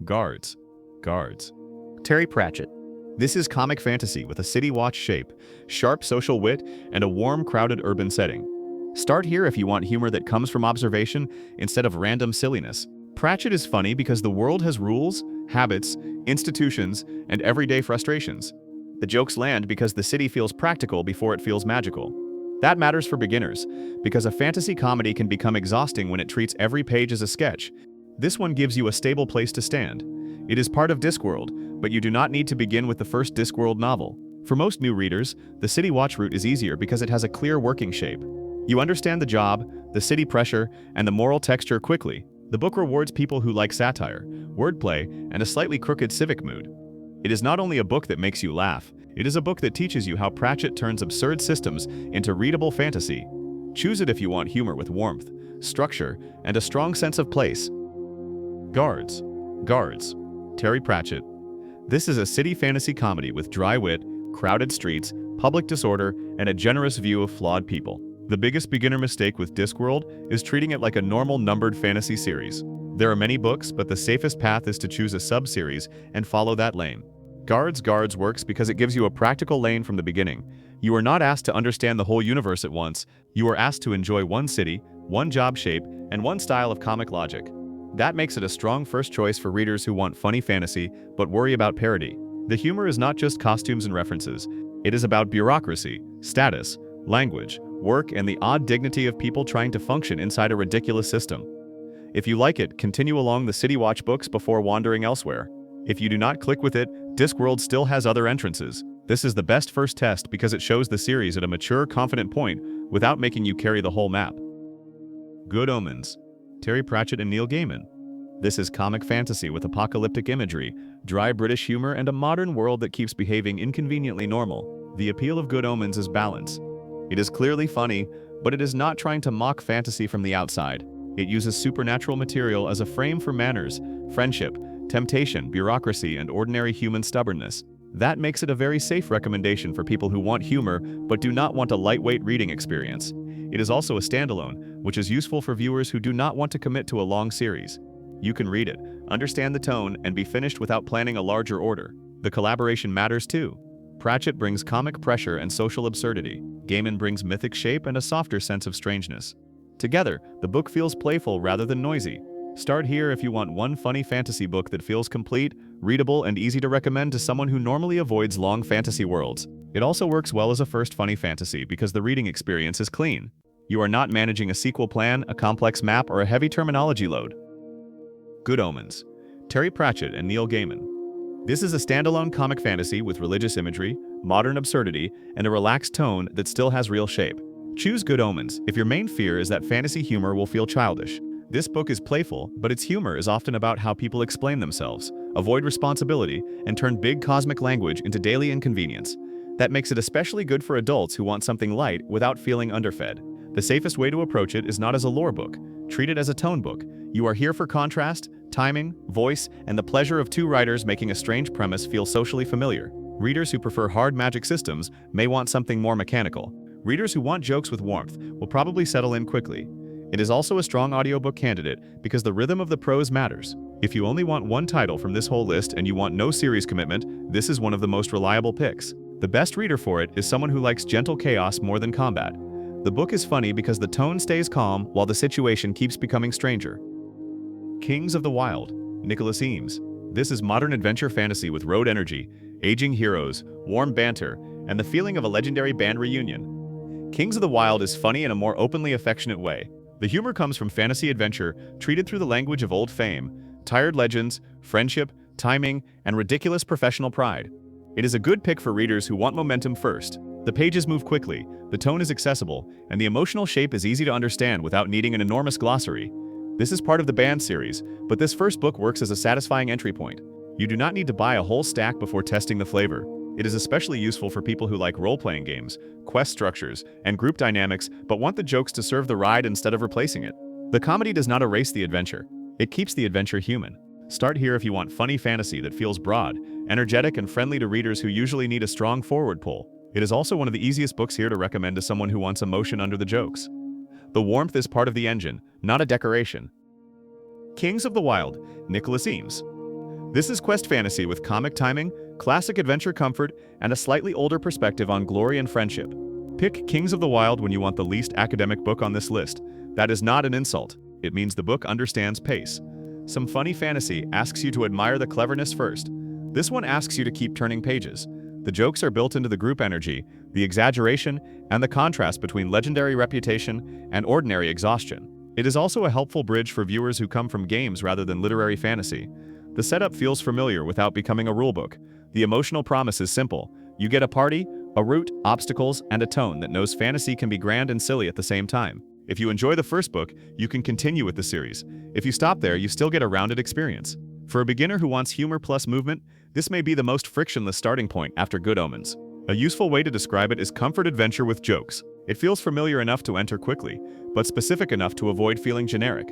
Guards. Guards. Terry Pratchett. This is comic fantasy with a city watch shape, sharp social wit, and a warm, crowded urban setting. Start here if you want humor that comes from observation instead of random silliness. Pratchett is funny because the world has rules, habits, institutions, and everyday frustrations. The jokes land because the city feels practical before it feels magical. That matters for beginners, because a fantasy comedy can become exhausting when it treats every page as a sketch. This one gives you a stable place to stand. It is part of Discworld, but you do not need to begin with the first Discworld novel. For most new readers, the City Watch route is easier because it has a clear working shape. You understand the job, the city pressure, and the moral texture quickly. The book rewards people who like satire, wordplay, and a slightly crooked civic mood. It is not only a book that makes you laugh, it is a book that teaches you how Pratchett turns absurd systems into readable fantasy. Choose it if you want humor with warmth, structure, and a strong sense of place. Guards. Guards. Terry Pratchett. This is a city fantasy comedy with dry wit, crowded streets, public disorder, and a generous view of flawed people. The biggest beginner mistake with Discworld is treating it like a normal numbered fantasy series. There are many books, but the safest path is to choose a sub-series and follow that lane. Guards works because it gives you a practical lane from the beginning. You are not asked to understand the whole universe at once. You are asked to enjoy one city, one job shape, and one style of comic logic. That makes it a strong first choice for readers who want funny fantasy but worry about parody. The humor is not just costumes and references. It is about bureaucracy, status, language, work, and the odd dignity of people trying to function inside a ridiculous system. If you like it, continue along the City Watch books before wandering elsewhere. If you do not click with it, Discworld still has other entrances. This is the best first test because it shows the series at a mature, confident point without making you carry the whole map. Good Omens. Terry Pratchett and Neil Gaiman. This is comic fantasy with apocalyptic imagery, dry British humor, and a modern world that keeps behaving inconveniently normal. The appeal of Good Omens is balance. It is clearly funny, but it is not trying to mock fantasy from the outside. It uses supernatural material as a frame for manners, friendship, temptation, bureaucracy, and ordinary human stubbornness. That makes it a very safe recommendation for people who want humor but do not want a lightweight reading experience. It is also a standalone, which is useful for viewers who do not want to commit to a long series. You can read it, understand the tone, and be finished without planning a larger order. The collaboration matters too. Pratchett brings comic pressure and social absurdity. Gaiman brings mythic shape and a softer sense of strangeness. Together, the book feels playful rather than noisy. Start here if you want one funny fantasy book that feels complete, readable, and easy to recommend to someone who normally avoids long fantasy worlds. It also works well as a first funny fantasy because the reading experience is clean. You are not managing a sequel plan, a complex map, or a heavy terminology load. Good Omens. Terry Pratchett and Neil Gaiman. This is a standalone comic fantasy with religious imagery, modern absurdity, and a relaxed tone that still has real shape. Choose Good Omens if your main fear is that fantasy humor will feel childish. This book is playful, but its humor is often about how people explain themselves, avoid responsibility, and turn big cosmic language into daily inconvenience. That makes it especially good for adults who want something light without feeling underfed. The safest way to approach it is not as a lore book. Treat it as a tone book. You are here for contrast, timing, voice, and the pleasure of two writers making a strange premise feel socially familiar. Readers who prefer hard magic systems may want something more mechanical. Readers who want jokes with warmth will probably settle in quickly. It is also a strong audiobook candidate because the rhythm of the prose matters. If you only want one title from this whole list and you want no series commitment, this is one of the most reliable picks. The best reader for it is someone who likes gentle chaos more than combat. The book is funny because the tone stays calm while the situation keeps becoming stranger. Kings of the Wyld. Nicholas Eames. This is modern adventure fantasy with road energy, aging heroes, warm banter, and the feeling of a legendary band reunion. Kings of the Wyld is funny in a more openly affectionate way. The humor comes from fantasy adventure treated through the language of old fame, tired legends, friendship, timing, and ridiculous professional pride. It is a good pick for readers who want momentum first. The pages move quickly, the tone is accessible, and the emotional shape is easy to understand without needing an enormous glossary. This is part of the band series, but this first book works as a satisfying entry point. You do not need to buy a whole stack before testing the flavor. It is especially useful for people who like role-playing games, quest structures, and group dynamics but want the jokes to serve the ride instead of replacing it. The comedy does not erase the adventure. It keeps the adventure human. Start here if you want funny fantasy that feels broad, energetic, and friendly to readers who usually need a strong forward pull. It is also one of the easiest books here to recommend to someone who wants emotion under the jokes. The warmth is part of the engine, not a decoration. Kings of the Wyld. Nicholas Eames. This is quest fantasy with comic timing, classic adventure comfort, and a slightly older perspective on glory and friendship. Pick Kings of the Wyld when you want the least academic book on this list. That is not an insult. It means the book understands pace. Some funny fantasy asks you to admire the cleverness first. This one asks you to keep turning pages. The jokes are built into the group energy, the exaggeration, and the contrast between legendary reputation and ordinary exhaustion. It is also a helpful bridge for viewers who come from games rather than literary fantasy. The setup feels familiar without becoming a rulebook. The emotional promise is simple. You get a party, a route, obstacles, and a tone that knows fantasy can be grand and silly at the same time. If you enjoy the first book, you can continue with the series. If you stop there, you still get a rounded experience. For a beginner who wants humor plus movement, this may be the most frictionless starting point after Good Omens. A useful way to describe it is comfort adventure with jokes. It feels familiar enough to enter quickly, but specific enough to avoid feeling generic.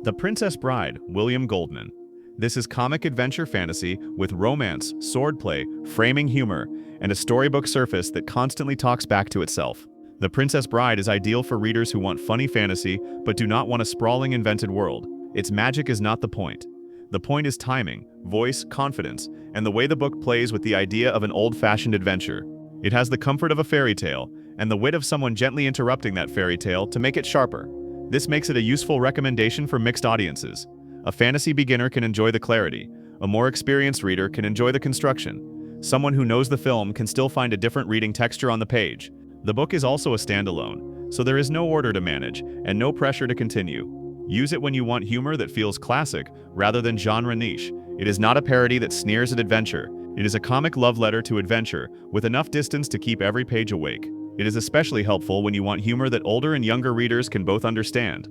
The Princess Bride, William Goldman. This is comic adventure fantasy with romance, swordplay, framing humor, and a storybook surface that constantly talks back to itself. The Princess Bride is ideal for readers who want funny fantasy but do not want a sprawling invented world. Its magic is not the point. The point is timing, voice, confidence, and the way the book plays with the idea of an old-fashioned adventure. It has the comfort of a fairy tale, and the wit of someone gently interrupting that fairy tale to make it sharper. This makes it a useful recommendation for mixed audiences. A fantasy beginner can enjoy the clarity. A more experienced reader can enjoy the construction. Someone who knows the film can still find a different reading texture on the page. The book is also a standalone, so there is no order to manage and no pressure to continue. Use it when you want humor that feels classic rather than genre niche. It is not a parody that sneers at adventure. It is a comic love letter to adventure with enough distance to keep every page awake. It is especially helpful when you want humor that older and younger readers can both understand.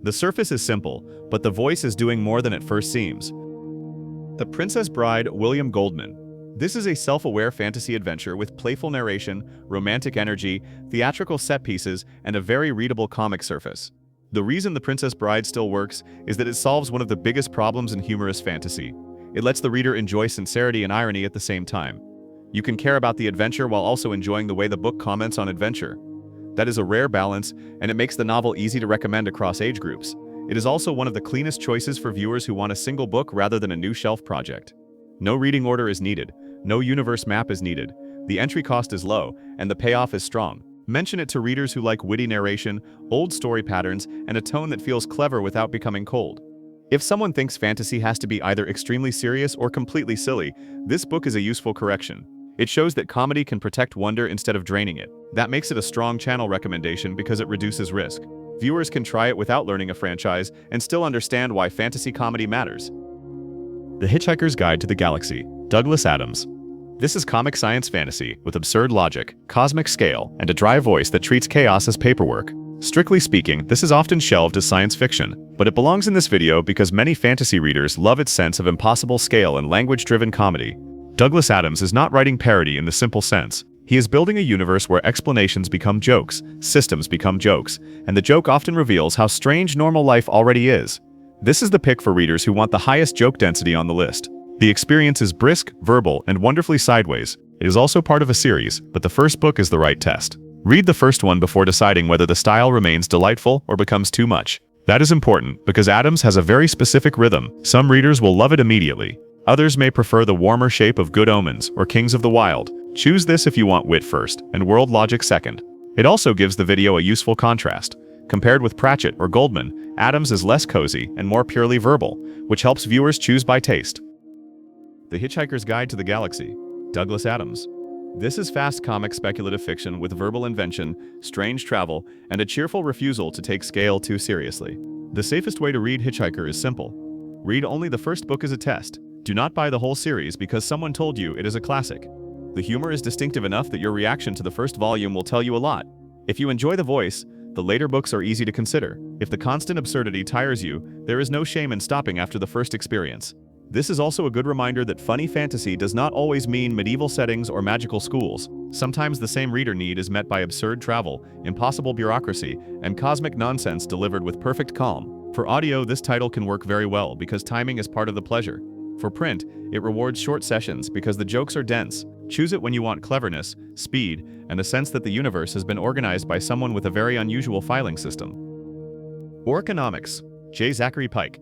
The surface is simple, but the voice is doing more than it first seems. The Princess Bride, William Goldman. This is a self-aware fantasy adventure with playful narration, romantic energy, theatrical set pieces, and a very readable comic surface. The reason The Princess Bride still works is that it solves one of the biggest problems in humorous fantasy. It lets the reader enjoy sincerity and irony at the same time. You can care about the adventure while also enjoying the way the book comments on adventure. That is a rare balance, and it makes the novel easy to recommend across age groups. It is also one of the cleanest choices for viewers who want a single book rather than a new shelf project. No reading order is needed. No universe map is needed. The entry cost is low, and the payoff is strong. Mention it to readers who like witty narration, old story patterns, and a tone that feels clever without becoming cold. If someone thinks fantasy has to be either extremely serious or completely silly, this book is a useful correction. It shows that comedy can protect wonder instead of draining it. That makes it a strong channel recommendation because it reduces risk. Viewers can try it without learning a franchise and still understand why fantasy comedy matters. The Hitchhiker's Guide to the Galaxy, Douglas Adams. This is comic science fantasy with absurd logic, cosmic scale, and a dry voice that treats chaos as paperwork. Strictly speaking, this is often shelved as science fiction, but it belongs in this video because many fantasy readers love its sense of impossible scale and language-driven comedy. Douglas Adams is not writing parody in the simple sense. He is building a universe where explanations become jokes, systems become jokes, and the joke often reveals how strange normal life already is. This is the pick for readers who want the highest joke density on the list. The experience is brisk, verbal, and wonderfully sideways. It is also part of a series, but the first book is the right test. Read the first one before deciding whether the style remains delightful or becomes too much. That is important because Adams has a very specific rhythm. Some readers will love it immediately. Others may prefer the warmer shape of Good Omens or Kings of the Wyld. Choose this if you want wit first and world logic second. It also gives the video a useful contrast. Compared with Pratchett or Goldman, Adams is less cozy and more purely verbal, which helps viewers choose by taste. The Hitchhiker's Guide to the Galaxy, Douglas Adams. This is fast comic speculative fiction with verbal invention, strange travel, and a cheerful refusal to take scale too seriously. The safest way to read Hitchhiker is simple. Read only the first book as a test. Do not buy the whole series because someone told you it is a classic. The humor is distinctive enough that your reaction to the first volume will tell you a lot. If you enjoy the voice, the later books are easy to consider. If the constant absurdity tires you, there is no shame in stopping after the first experience. This is also a good reminder that funny fantasy does not always mean medieval settings or magical schools. Sometimes the same reader need is met by absurd travel, impossible bureaucracy, and cosmic nonsense delivered with perfect calm. For audio, this title can work very well because timing is part of the pleasure. For print, it rewards short sessions because the jokes are dense. Choose it when you want cleverness, speed, and a sense that the universe has been organized by someone with a very unusual filing system. Orconomics, J. Zachary Pike.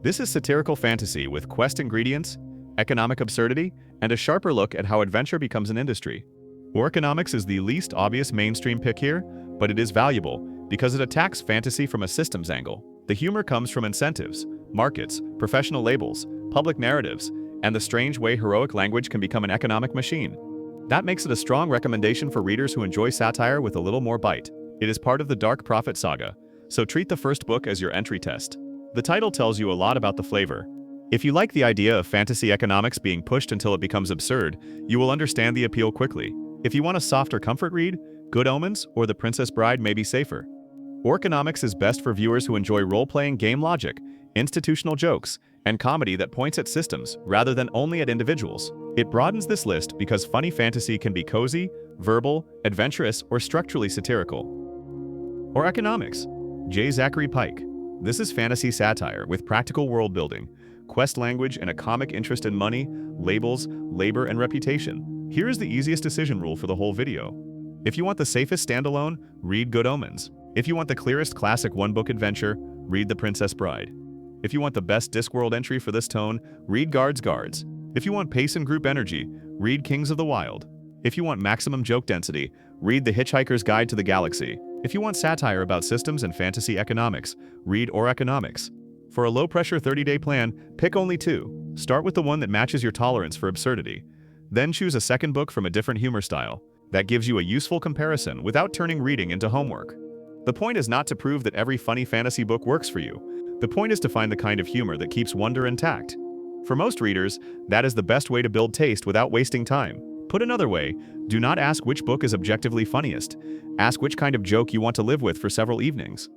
This is satirical fantasy with quest ingredients, economic absurdity, and a sharper look at how adventure becomes an industry. Orconomics is the least obvious mainstream pick here, but it is valuable because it attacks fantasy from a systems angle. The humor comes from incentives, markets, professional labels, public narratives, and the strange way heroic language can become an economic machine. That makes it a strong recommendation for readers who enjoy satire with a little more bite. It is part of the Dark Prophet saga, so treat the first book as your entry test. The title tells you a lot about the flavor. If you like the idea of fantasy economics being pushed until it becomes absurd, you will understand the appeal quickly. If you want a softer comfort read, Good Omens or The Princess Bride may be safer. Orconomics is best for viewers who enjoy role-playing game logic, institutional jokes, and comedy that points at systems rather than only at individuals. It broadens this list because funny fantasy can be cozy, verbal, adventurous, or structurally satirical. Orconomics. J. Zachary Pike. This is fantasy satire with practical world building, quest language, and a comic interest in money, labels, labor, and reputation. Here is the easiest decision rule for the whole video. If you want the safest standalone, read Good Omens. If you want the clearest classic one-book adventure, read The Princess Bride. If you want the best Discworld entry for this tone, read Guards. If you want pace and group energy, read Kings of the Wyld. If you want maximum joke density, read The Hitchhiker's Guide to the Galaxy. If you want satire about systems and fantasy economics, read Orconomics. For a low-pressure 30-day plan, pick only two. Start with the one that matches your tolerance for absurdity. Then choose a second book from a different humor style. That gives you a useful comparison without turning reading into homework. The point is not to prove that every funny fantasy book works for you. The point is to find the kind of humor that keeps wonder intact. For most readers, that is the best way to build taste without wasting time. Put another way, do not ask which book is objectively funniest. Ask which kind of joke you want to live with for several evenings.